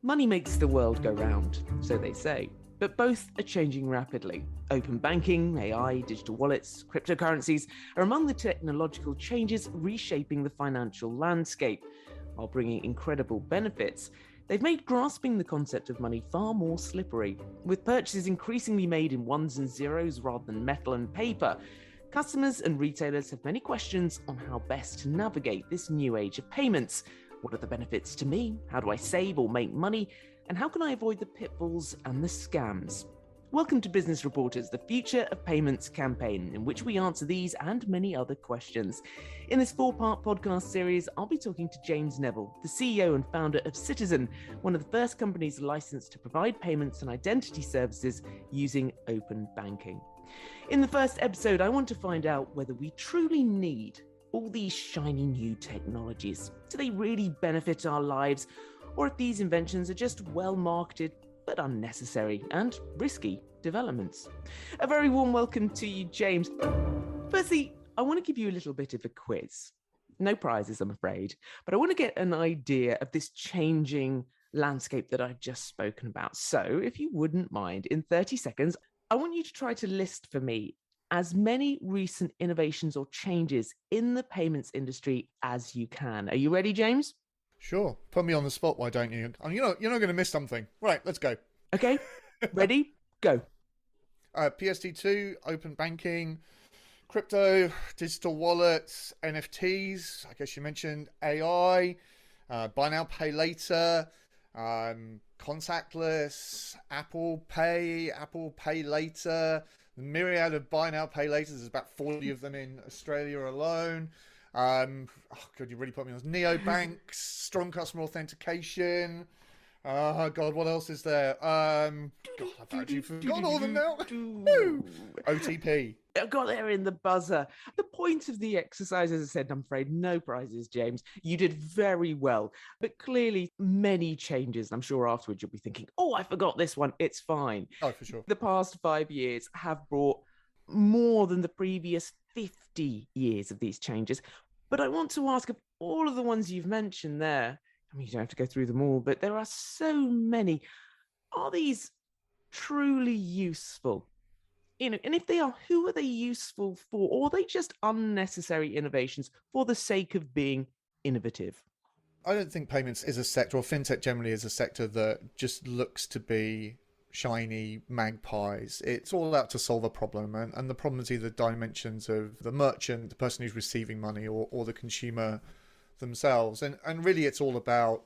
Money makes the world go round, so they say. But both are changing rapidly. Open banking, AI, digital wallets, cryptocurrencies are among the technological changes reshaping the financial landscape. While bringing incredible benefits, they've made grasping the concept of money far more slippery. With purchases increasingly made in ones and zeros rather than metal and paper, customers and retailers have many questions on how best to navigate this new age of payments. What are the benefits to me? How do I save or make money? And how can I avoid the pitfalls and the scams? Welcome to Business Reporters, the Future of Payments campaign, in which we answer these and many other questions. In this 4-part podcast series, I'll be talking to James Neville, the CEO and founder of Citizen, one of the first companies licensed to provide payments and identity services using open banking. In the first episode, I want to find out whether we truly need all these shiny new technologies. Do they really benefit our lives? Or if these inventions are just well-marketed but unnecessary and risky developments? A very warm welcome to you, James. Firstly, I want to give you a little bit of a quiz. No prizes, I'm afraid, but I want to get an idea of this changing landscape that I've just spoken about. So if you wouldn't mind, in 30 seconds, I want you to try to list for me as many recent innovations or changes in the payments industry as you can. Are you ready, James? Sure. Put me on the spot, why don't you? You're not going to miss something. Right, let's go. Okay, ready? Go. PSD2, open banking, crypto, digital wallets, NFTs, I guess you mentioned AI, buy now, pay later, contactless, Apple Pay later, the myriad of buy now, pay laters. There's about 40 of them in Australia alone. God, you really put me on. Neobanks, strong customer authentication. Oh, God, what else is there? God, I've actually forgotten all of them now. OTP. I got there in the buzzer. The point of the exercise, as I said, I'm afraid no prizes, James. You did very well, but clearly many changes. I'm sure afterwards you'll be thinking, oh, I forgot this one. It's fine. Oh, for sure. The past 5 years have brought more than the previous 50 years of these changes. But I want to ask, of all of the ones you've mentioned there, I mean, you don't have to go through them all, but there are so many. Are these truly useful? And if they are, who are they useful for? Or are they just unnecessary innovations for the sake of being innovative? I don't think payments is a sector, or fintech generally is a sector that just looks to be shiny magpies. It's all out to solve a problem, and the problem is either dimensions of the merchant, the person who's receiving money, or the consumer themselves. And really it's all about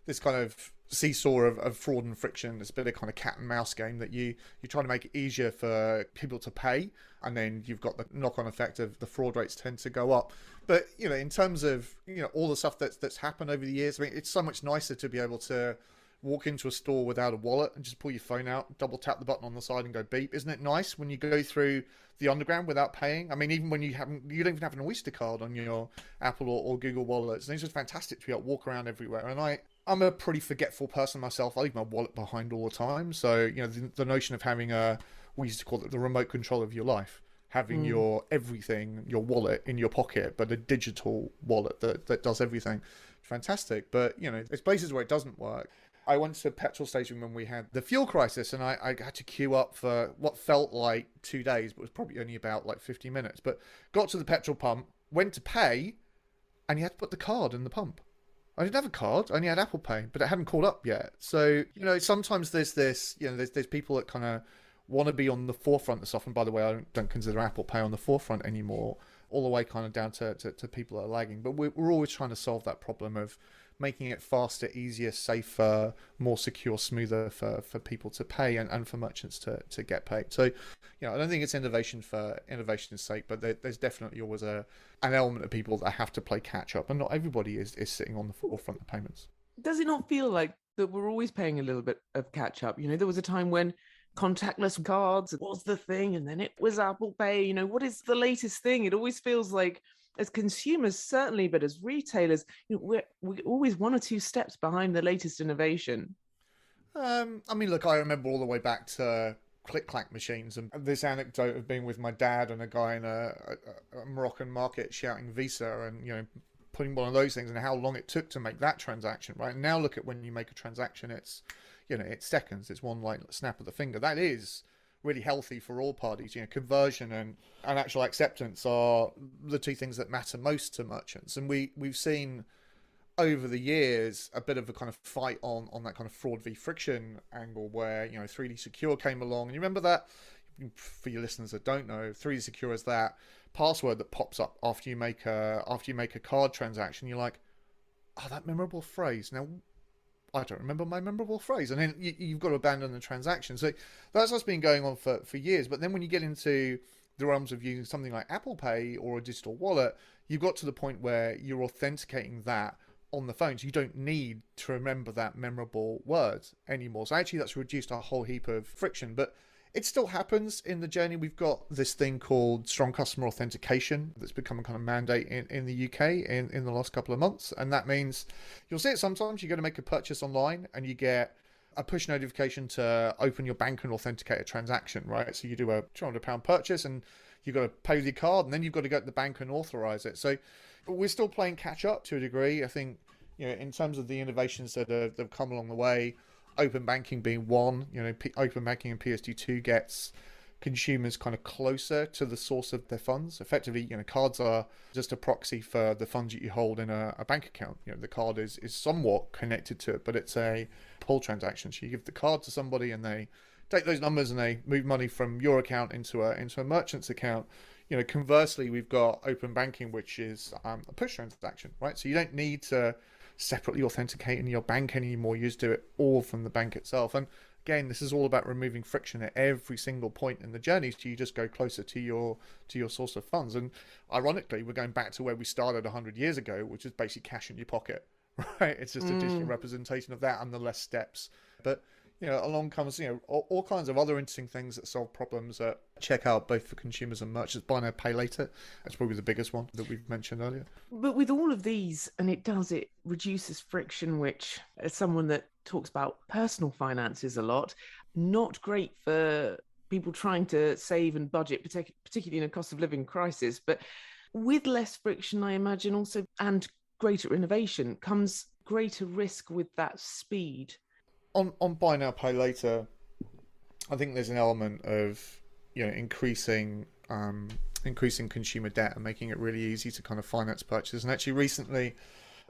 this kind of seesaw of fraud and friction. It's a bit of kind of cat and mouse game that you try to make it easier for people to pay, and then you've got the knock-on effect of the fraud rates tend to go up. But in terms of all the stuff that's happened over the years, I mean, it's so much nicer to be able to walk into a store without a wallet and just pull your phone out, double tap the button on the side and go beep. Isn't it nice when you go through the underground without paying? I mean, even when you don't even have an Oyster card on your Apple or Google wallets. And it's just fantastic to be able to walk around everywhere. And I'm a pretty forgetful person myself. I leave my wallet behind all the time. So, the notion of having we used to call it the remote control of your life, having your everything, your wallet in your pocket, but a digital wallet that does everything. Fantastic. But, there's places where it doesn't work. I went to a petrol station when we had the fuel crisis, and I had to queue up for what felt like 2 days, but was probably only about like 50 minutes. But got to the petrol pump, went to pay, and you had to put the card in the pump. I didn't have a card, I only had Apple Pay, but it hadn't caught up yet. So, sometimes there's this, there's people that kind of want to be on the forefront of stuff. And by the way, I don't consider Apple Pay on the forefront anymore, all the way kind of down to people that are lagging. But we're always trying to solve that problem of making it faster, easier, safer, more secure, smoother for people to pay and for merchants to get paid. So, I don't think it's innovation for innovation's sake, but there's definitely always an element of people that have to play catch up, and not everybody is sitting on the forefront of payments. Does it not feel like that we're always paying a little bit of catch up? There was a time when contactless cards was the thing, and then it was Apple Pay. What is the latest thing? It always feels like, as consumers certainly, but as retailers, we're always 1 or 2 steps behind the latest innovation. I mean, look, I remember all the way back to click-clack machines, and this anecdote of being with my dad and a guy in a Moroccan market shouting Visa, and putting one of those things and how long it took to make that transaction, right? And now look at when you make a transaction, it's, it's seconds. It's one like snap of the finger. That is really healthy for all parties. Conversion and actual acceptance are the two things that matter most to merchants. And we've seen over the years a bit of a kind of fight on that kind of fraud v friction angle where 3D Secure came along. And you remember that, for your listeners that don't know, 3D Secure is that password that pops up after you make a card transaction. You're like, oh, that memorable phrase. Now I don't remember my memorable phrase, and then you've got to abandon the transaction. So that's what's been going on for years. But then when you get into the realms of using something like Apple Pay or a digital wallet, you've got to the point where you're authenticating that on the phone, so you don't need to remember that memorable word anymore. So actually that's reduced a whole heap of friction, but it still happens in the journey. We've got this thing called strong customer authentication that's become a kind of mandate in the UK in the last couple of months. And that means you'll see it sometimes. You go to make a purchase online and you get a push notification to open your bank and authenticate a transaction, right? So you do a £200 purchase and you've got to pay with your card, and then you've got to go to the bank and authorize it. So we're still playing catch up to a degree. I think, in terms of the innovations that have come along the way, open banking being one, open banking and PSD2 gets consumers kind of closer to the source of their funds. Effectively, cards are just a proxy for the funds that you hold in a bank account. The card is somewhat connected to it, but it's a pull transaction. So you give the card to somebody and they take those numbers and they move money from your account into a merchant's account. Conversely, we've got open banking, which is a push transaction, right? So you don't need to separately authenticate in your bank anymore. You just do it all from the bank itself. And again, this is all about removing friction at every single point in the journey, so you just go closer to your source of funds. And ironically, we're going back to where we started 100 years ago, which is basically cash in your pocket, right? It's just a digital representation of that and the less steps. But along comes all kinds of other interesting things that solve problems at checkout, both for consumers and merchants. Buy now, pay later. That's probably the biggest one that we've mentioned earlier. But with all of these, and it reduces friction, which, as someone that talks about personal finances a lot, not great for people trying to save and budget, particularly in a cost of living crisis. But with less friction, I imagine also, and greater innovation, comes greater risk with that speed. On buy now, pay later, I think there's an element of increasing consumer debt and making it really easy to kind of finance purchases. And actually, recently,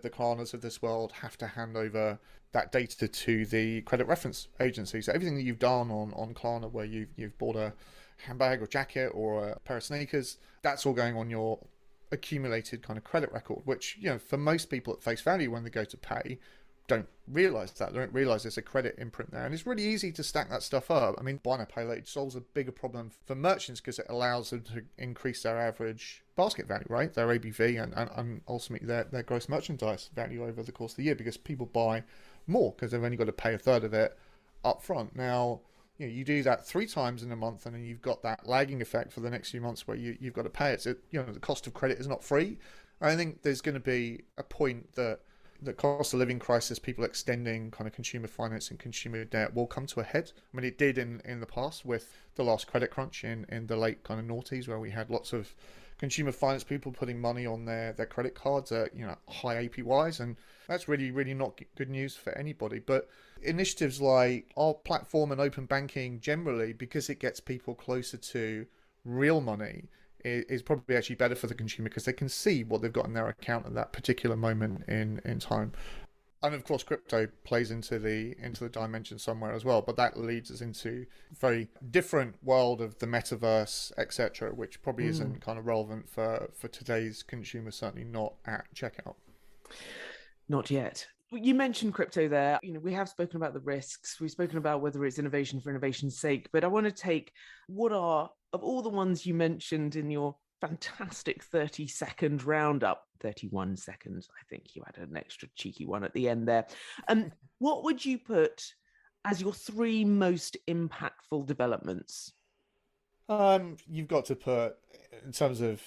the Klarnas of this world have to hand over that data to the credit reference agency. So everything that you've done on Klarna, where you've bought a handbag or jacket or a pair of sneakers, that's all going on your accumulated kind of credit record. Which for most people at face value, when they go to pay, don't realize that. They don't realize there's a credit imprint there. And it's really easy to stack that stuff up. I mean, buy now, pay later solves a bigger problem for merchants because it allows them to increase their average basket value, right? Their ABV and ultimately their gross merchandise value over the course of the year, because people buy more because they've only got to pay a third of it up front. Now, you do that 3 times in a month, and then you've got that lagging effect for the next few months where you've got to pay it. So, the cost of credit is not free. I think there's going to be a point that the cost of living crisis, people extending kind of consumer finance and consumer debt, will come to a head. I mean, it did in the past with the last credit crunch in the late kind of noughties, where we had lots of consumer finance people putting money on their credit cards at high APYs, and that's really, really not good news for anybody. But initiatives like our platform and open banking generally, because it gets people closer to real money, is probably actually better for the consumer because they can see what they've got in their account at that particular moment in time. And of course, crypto plays into the dimension somewhere as well, but that leads us into a very different world of the metaverse, etc., which probably isn't kind of relevant for today's consumer, certainly not at checkout. Not yet. You mentioned crypto there. We have spoken about the risks. We've spoken about whether it's innovation for innovation's sake, but I want to take of all the ones you mentioned in your fantastic 30-second roundup, 31 seconds, I think you had an extra cheeky one at the end there. What would you put as your 3 most impactful developments? You've got to put, in terms of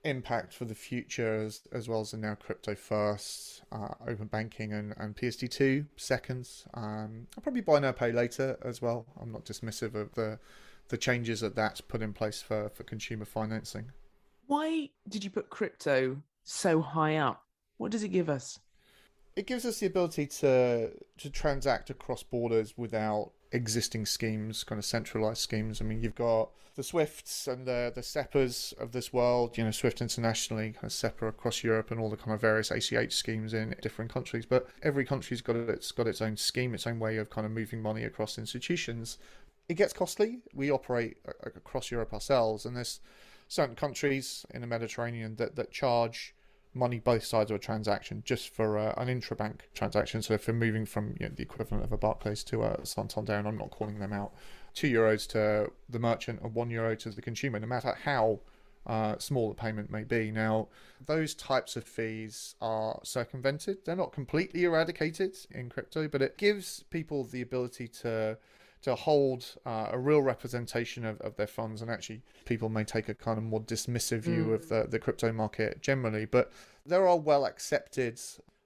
impact for the future, as well as the now crypto first, open banking and PSD2 seconds. I'll probably buy now, pay later as well. I'm not dismissive of the changes that's put in place for consumer financing. Why did you put crypto so high up? What does it give us? It gives us the ability to transact across borders without existing schemes, kind of centralized schemes. I mean, you've got the Swifts and the SEPAs of this world, Swift internationally, kind of SEPA across Europe, and all the kind of various ACH schemes in different countries. But every country's got its own scheme, its own way of kind of moving money across institutions. It gets costly. We operate across Europe ourselves, and there's certain countries in the Mediterranean that charge money both sides of a transaction just for an intrabank transaction. So if you're moving from the equivalent of a Barclays to a Santander, and I'm not calling them out, €2 to the merchant and €1 to the consumer, no matter how small the payment may be. Now, those types of fees are circumvented. They're not completely eradicated in crypto, but it gives people the ability to hold a real representation of their funds. And actually, people may take a kind of more dismissive view of the crypto market generally, but there are well accepted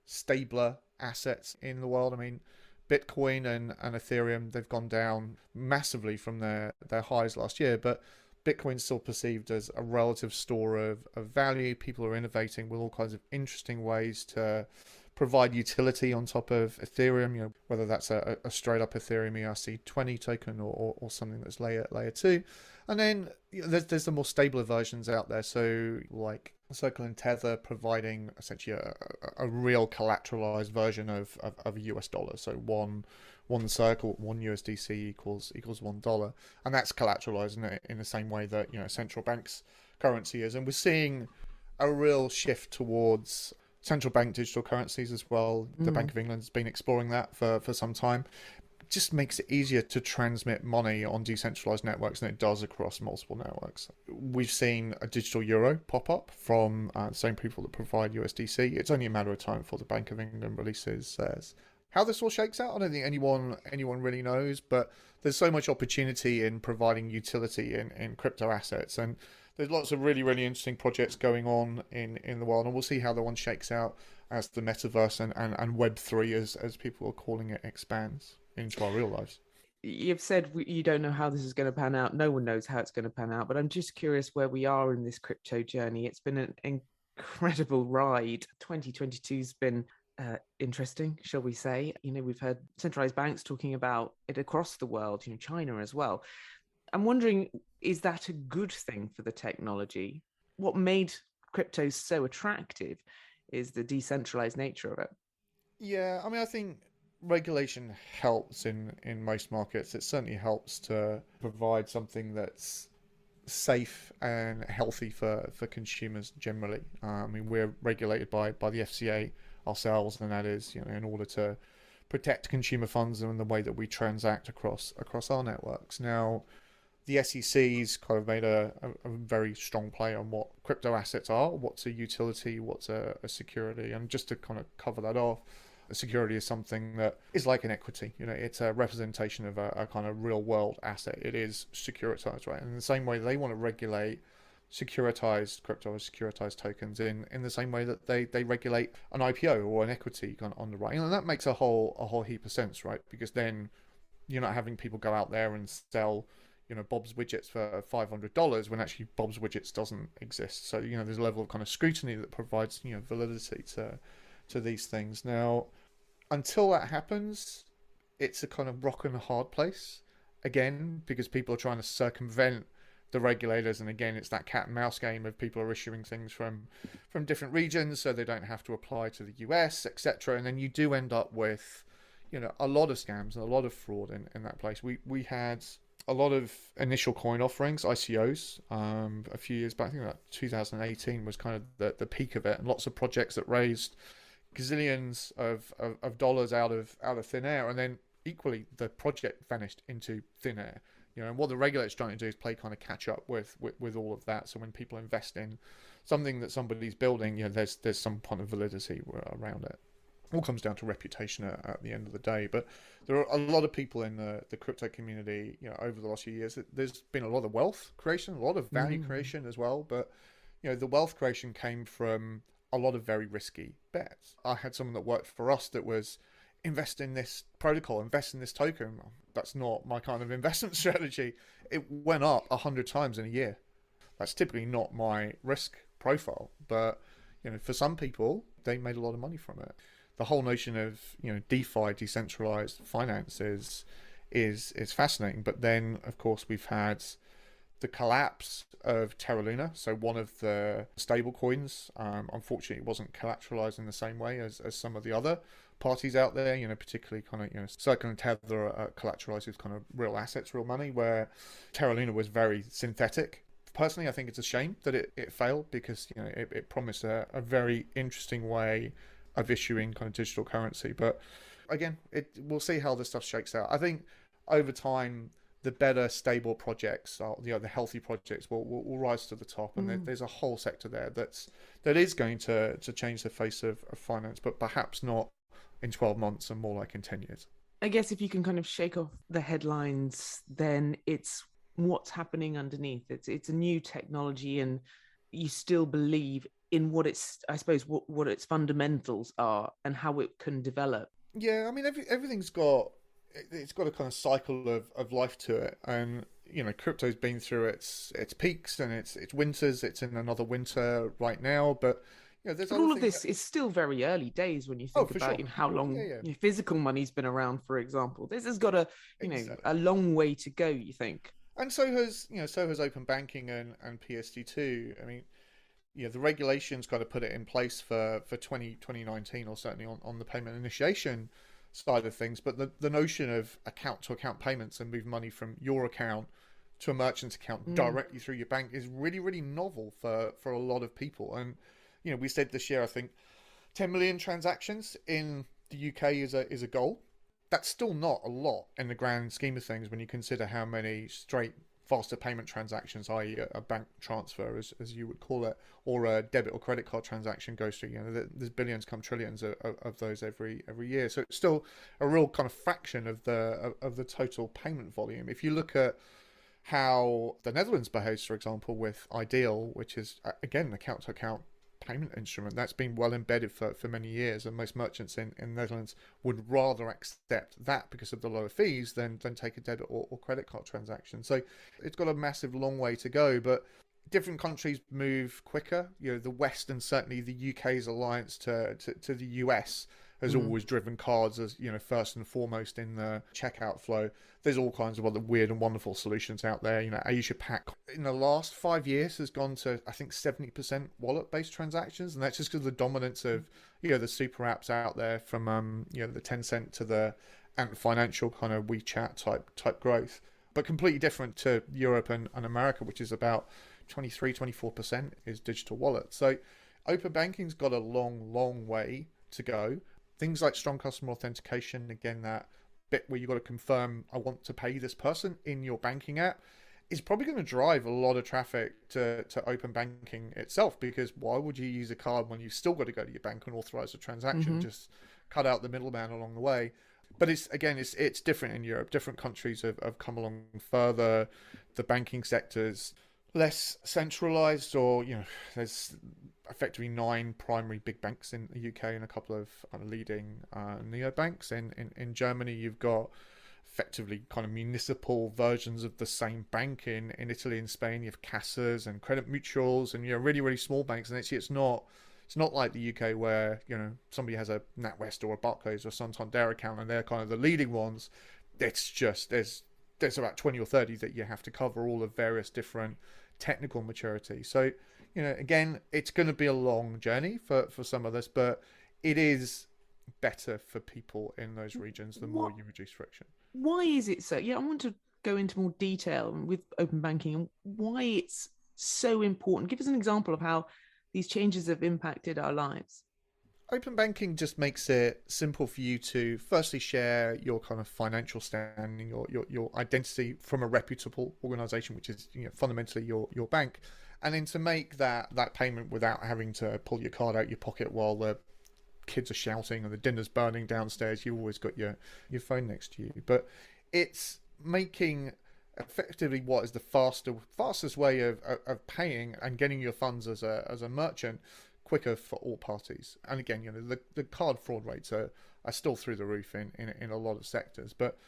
stabler assets in the world. I mean, Bitcoin and Ethereum, they've gone down massively from their highs last year, but Bitcoin's still perceived as a relative store of value. People are innovating with all kinds of interesting ways to provide utility on top of Ethereum, whether that's a straight up Ethereum ERC20 token or something that's layer 2. And then there's the more stable versions out there. So like Circle and Tether providing essentially a real collateralized version of a US dollar. So one Circle, one USDC equals $1. And that's collateralized in the same way that, central bank's currency is. And we're seeing a real shift towards central bank digital currencies as well. The Bank of England's been exploring that for some time. It just makes it easier to transmit money on decentralized networks than it does across multiple networks. We've seen a digital euro pop up from the same people that provide USDC. It's only a matter of time before the Bank of England releases theirs. How this all shakes out, I don't think anyone really knows, but there's so much opportunity in providing utility in crypto assets, and there's lots of really, really interesting projects going on in the world, and we'll see how the one shakes out as the metaverse and Web3, as people are calling it, expands into our real lives. You've said you don't know how this is going to pan out. No one knows how it's going to pan out, but I'm just curious where we are in this crypto journey. It's been an incredible ride. 2022's been interesting, shall we say. We've heard centralized banks talking about it across the world, China as well. I'm wondering, is that a good thing for the technology? What made crypto so attractive is the decentralized nature of it. Yeah, I mean, I think regulation helps in most markets. It certainly helps to provide something that's safe and healthy for consumers generally. I mean, we're regulated by the FCA ourselves, and that is, in order to protect consumer funds and the way that we transact across our networks. Now, the SEC's kind of made a very strong play on what crypto assets are, what's a utility, what's a security. And just to kind of cover that off, a security is something that is like an equity. It's a representation of a kind of real world asset. It is securitized, right? And in the same way they want to regulate securitized crypto or securitized tokens in the same way that they regulate an IPO or an equity kind of on the right. And that makes a whole heap of sense, right? Because then you're not having people go out there and sell Bob's Widgets for $500 when actually Bob's Widgets doesn't exist. So, there's a level of kind of scrutiny that provides, validity to these things. Now, until that happens, it's a kind of rock and a hard place again, because people are trying to circumvent the regulators. And again, it's that cat and mouse game of people are issuing things from different regions so they don't have to apply to the US, etc. And then you do end up with, a lot of scams and a lot of fraud in that place. We had a lot of initial coin offerings, ICOs, a few years back. I think about 2018 was kind of the peak of it, and lots of projects that raised gazillions of dollars out of thin air, and then equally the project vanished into thin air. And what the regulator's trying to do is play kind of catch up with all of that. So when people invest in something that somebody's building, there's some kind of validity around it. All comes down to reputation at the end of the day. But there are a lot of people in the crypto community, over the last few years. There's been a lot of wealth creation, a lot of value creation as well. But, the wealth creation came from a lot of very risky bets. I had someone that worked for us that was invest in this protocol, invest in this token. That's not my kind of investment strategy. It went up 100 times in a year. That's typically not my risk profile. But, for some people, they made a lot of money from it. The whole notion of, DeFi, decentralized finance, is fascinating. But then, of course, we've had the collapse of Terra Luna. So one of the stable coins, unfortunately, wasn't collateralized in the same way as some of the other parties out there, particularly kind of, Circle and Tether are collateralized with kind of real assets, real money, where Terra Luna was very synthetic. Personally, I think it's a shame that it failed, because, it promised a very interesting way of issuing kind of digital currency. But again, we'll see how this stuff shakes out. I think over time, the better stable projects, the healthy projects will rise to the top, and there's a whole sector there that is going to change the face of finance, but perhaps not in 12 months and more like in 10 years. I guess if you can kind of shake off the headlines, then it's what's happening underneath. It's a new technology, and you still believe in what its, I suppose, what its fundamentals are and how it can develop. Yeah, I mean, everything's got a kind of cycle of life to it, and crypto's been through its peaks and its winters. It's in another winter right now, but there's all of this is still very early days when you think about how long physical money's been around. For example, this has got a a long way to go, you think. And so has open banking and PSD2. I mean, the regulations got to put it in place for 2019, or certainly on the payment initiation side of things. But the notion of account to account payments and move money from your account to a merchant's account directly through your bank is really, really novel for a lot of people. And we said this year, I think 10 million transactions in the UK is a goal. That's still not a lot in the grand scheme of things when you consider how many straight faster payment transactions, i.e. a bank transfer, as you would call it, or a debit or credit card transaction goes through. There's billions, come trillions of those every year. So it's still a real kind of fraction of the total payment volume. If you look at how the Netherlands behaves, for example, with Ideal, which is, again, account to account payment instrument that's been well embedded for many years, and most merchants in the Netherlands would rather accept that because of the lower fees than take a debit or credit card transaction. So it's got a massive long way to go, but different countries move quicker. The West, and certainly the UK's alliance to the US, has always driven cards as first and foremost in the checkout flow. There's all kinds of other weird and wonderful solutions out there. Asia Pac in the last 5 years has gone to, I think, 70% wallet-based transactions, and that's just because of the dominance of the super apps out there, from the Tencent to the Ant Financial kind of WeChat type growth. But completely different to Europe and America, which is about 23-24% is digital wallets. So open banking's got a long way to go. Things like strong customer authentication, again, that bit where you've got to confirm, I want to pay this person in your banking app, is probably going to drive a lot of traffic to open banking itself, because why would you use a card when you've still got to go to your bank and authorize a transaction? Just cut out the middleman along the way. But it's different in Europe. Different countries have come along further. The banking sector's less centralized, or there's effectively 9 primary big banks in the UK and a couple of kind of leading neobanks. In Germany, you've got effectively kind of municipal versions of the same bank. In Italy and Spain, you have Cassas and credit mutuals, and really, really small banks. And it's not like the UK where somebody has a NatWest or a Barclays or Santander account and they're kind of the leading ones. It's just there's about 20 or 30 that you have to cover, all of various different technical maturity. So again, it's going to be a long journey for some of this, but it is better for people in those regions the more you reduce friction. Why is it so? I want to go into more detail with open banking and why it's so important. Give us an example of how these changes have impacted our lives. Open banking just makes it simple for you to firstly share your kind of financial standing, your identity from a reputable organization, which is fundamentally your bank, and then to make that payment without having to pull your card out your pocket while the kids are shouting and the dinner's burning downstairs. You've always got your phone next to you. But it's making effectively what is the fastest way of paying and getting your funds as a merchant quicker for all parties. And again, the card fraud rates are still through the roof in a lot of sectors. But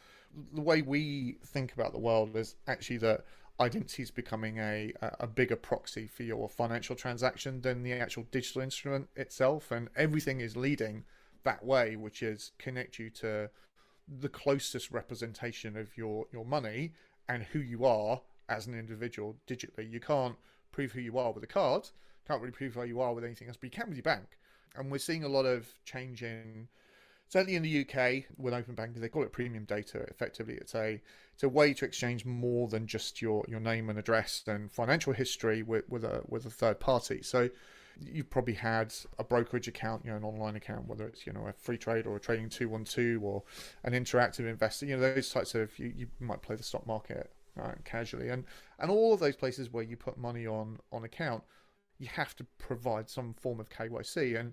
the way we think about the world is actually that identity is becoming a bigger proxy for your financial transaction than the actual digital instrument itself. And everything is leading that way, which is connect you to the closest representation of your money and who you are as an individual digitally. You can't prove who you are with a card, can't really prove who you are with anything else, but you can with your bank. And we're seeing a lot of change in, certainly in the UK with open banking. They call it premium data. Effectively, it's a way to exchange more than just your name and address and financial history with a third party. So you've probably had a brokerage account, an online account, whether it's a free trade or a trading 212 or an interactive investor. Those types of, you might play the stock market casually, and all of those places where you put money on account, you have to provide some form of KYC. And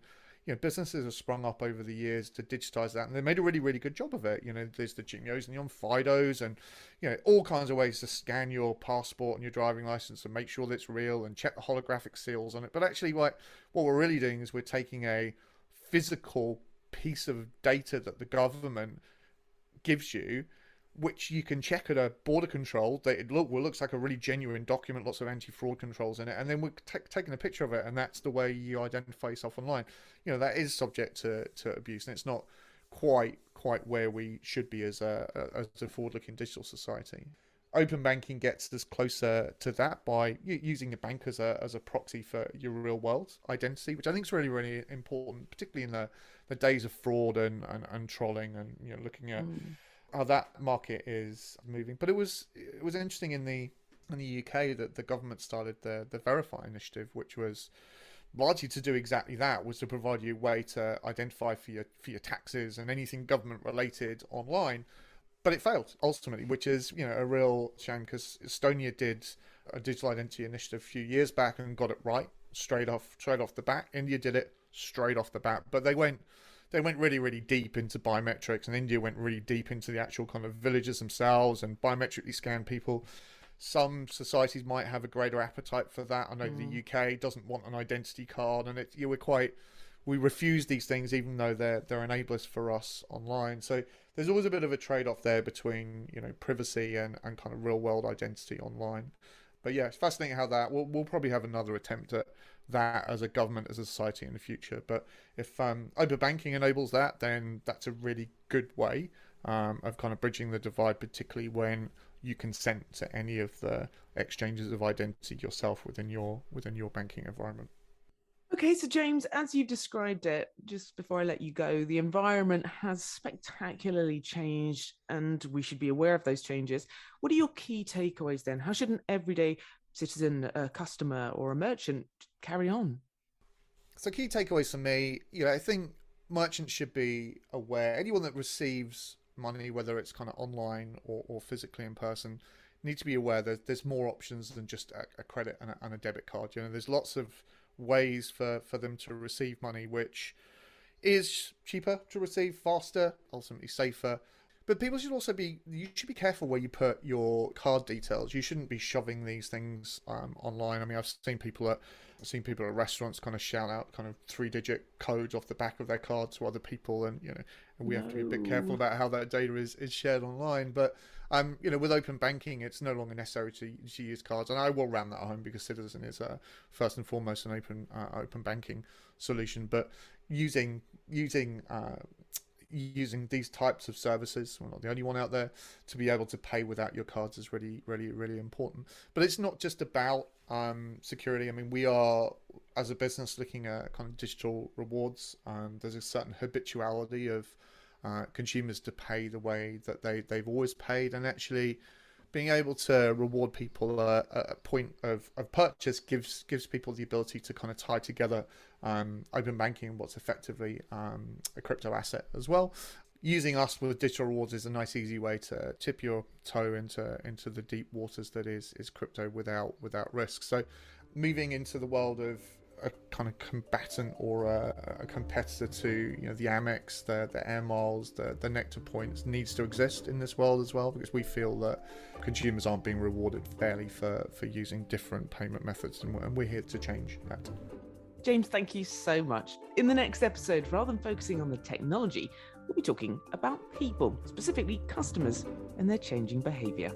businesses have sprung up over the years to digitize that, and they made a really, really good job of it. There's the Genios and the On-Fidos, and all kinds of ways to scan your passport and your driving license and make sure that it's real and check the holographic seals on it. But actually, what we're really doing is we're taking a physical piece of data that the government gives you, which you can check at a border control, that it looks like a really genuine document, lots of anti-fraud controls in it, and then we're taking a picture of it, and that's the way you identify yourself online. That is subject to abuse, and it's not quite where we should be as a forward-looking digital society. Open banking gets us closer to that by using a bank as a proxy for your real world identity, which I think is really, really important, particularly in the days of fraud and trolling, and looking at how that market is moving. But it was interesting in the UK that the government started the Verify initiative, which was largely to do exactly that, was to provide you a way to identify for your taxes and anything government related online. But it failed ultimately, which is a real shame, because Estonia did a digital identity initiative a few years back and got it right straight off the bat. India did it straight off the bat, but they went really, really deep into biometrics, and India went really deep into the actual kind of villages themselves and biometrically scanned people. Some societies might have a greater appetite for that. I know the UK doesn't want an identity card, and we refuse these things even though they're enablers for us online. So there's always a bit of a trade-off there between privacy and kind of real world identity online. But yeah, it's fascinating how that we'll probably have another attempt at that as a government, as a society in the future. But if open banking enables that, then that's a really good way of kind of bridging the divide, particularly when you consent to any of the exchanges of identity yourself within your banking environment. Okay, so James, as you've described it, just before I let you go, the environment has spectacularly changed, and we should be aware of those changes. What are your key takeaways then? How should an everyday citizen, a customer or a merchant carry on? So key takeaways for me, I think merchants should be aware. Anyone that receives money, whether it's kind of online or physically in person, need to be aware that there's more options than just a credit and a debit card. There's lots of ways for them to receive money, which is cheaper to receive, faster, ultimately safer. But people should also be careful where you put your card details. You shouldn't be shoving these things online. I mean, I've seen people at restaurants kind of shout out kind of 3-digit codes off the back of their card to other people, and we have to be a bit careful about how that data is shared online. But with open banking, it's no longer necessary to use cards, and I will ram that home because Citizen is first and foremost an open banking solution. But using these types of services, we're not the only one out there, to be able to pay without your cards is really, really, really important. But it's not just about security. I mean, we are, as a business, looking at kind of digital rewards. There's a certain habituality of consumers to pay the way that they've always paid, and actually being able to reward people at a point of purchase gives people the ability to kind of tie together open banking and what's effectively a crypto asset as well. Using us with digital rewards is a nice, easy way to tip your toe into the deep waters that is crypto without risk. So moving into the world of a kind of combatant or a competitor to the Amex, the Air Miles, the Nectar points needs to exist in this world as well, because we feel that consumers aren't being rewarded fairly for using different payment methods, and we're here to change that. James, thank you so much. In the next episode, rather than focusing on the technology, we'll be talking about people, specifically customers, and their changing behaviour.